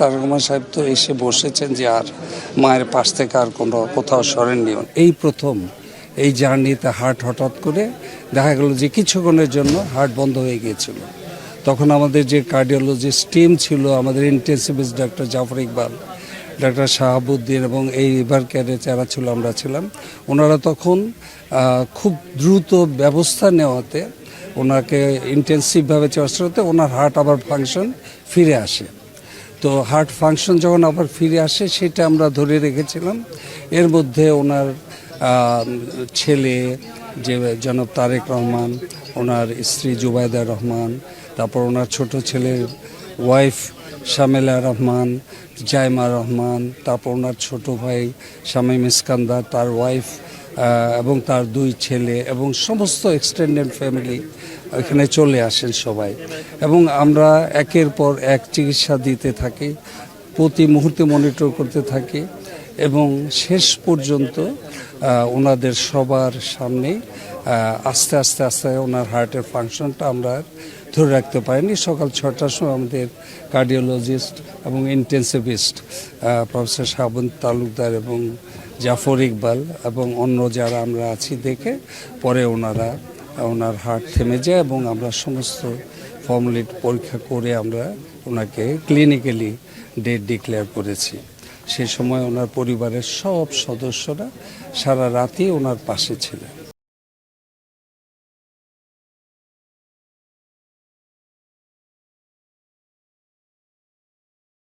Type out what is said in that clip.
তারেক রহমান সাহেব তো এসে বসেছেন যে আর মায়ের পাশ থেকে আর কোথাও সরেননি। এই প্রথম এই জার্নিতে হার্ট হঠাৎ করে দেখা গেল যে কিছুক্ষণের জন্য হার্ট বন্ধ হয়ে গিয়েছিল। তখন আমাদের যে কার্ডিওলজিস্ট টিম ছিল, আমাদের intensivist doctor Zafar Iqbal, doctor Shahabuddin এবং এই রিভার কেয়ারে যারা ছিল আমরা ছিলাম, ওনারা তখন খুব দ্রুত ব্যবস্থা নেওয়াতে ওনাকে ইন্টেন্সিভভাবে চিকিৎসাতে ওনার হার্ট আবার ফাংশন ফিরে আসে। তো হার্ট ফাংশন যখন আবার ফিরে আসে সেটা আমরা ধরে রেখেছিলাম। এর মধ্যে ওনার ছেলে যে জনাব তারেক রহমান, ওনার স্ত্রী জুবাইদা রহমান, তারপর ওনার ছোট ছেলের ওয়াইফ শামেলা রহমান, জাইমা রহমান, তারপর ওনার ছোট ভাই শামীম ইস্কান্দার, তার ওয়াইফ এবং তার দুই ছেলে এবং সমস্ত এক্সটেন্ডেড ফ্যামিলি এখানে চলে আসেন সবাই। এবং আমরা একের পর এক চিকিৎসা দিতে থাকি, প্রতি মুহূর্তে মনিটর করতে থাকি এবং শেষ পর্যন্ত ওনাদের সবার সামনে আস্তে আস্তে আস্তে ওনার হার্টের ফাংশনটা আমরা ধরে রাখতে পারিনি। সকাল 6টার সময় আমাদের কার্ডিওলজিস্ট এবং ইন্টেন্সিভিস্ট প্রফেসর শাহাবুন তালুকদার এবং জাফর ইকবাল এবং অন্য যারা আমরা আছি দেখে পরে ওনার হার্ট থেমে যায় এবং আমরা সমস্ত ফর্মালিটি পরীক্ষা করে আমরা ওনাকে ক্লিনিক্যালি ডেট ডিক্লেয়ার করেছি। সেই সময় ওনার পরিবারের সব সদস্যরা সারা রাতই ওনার পাশে ছিলেন।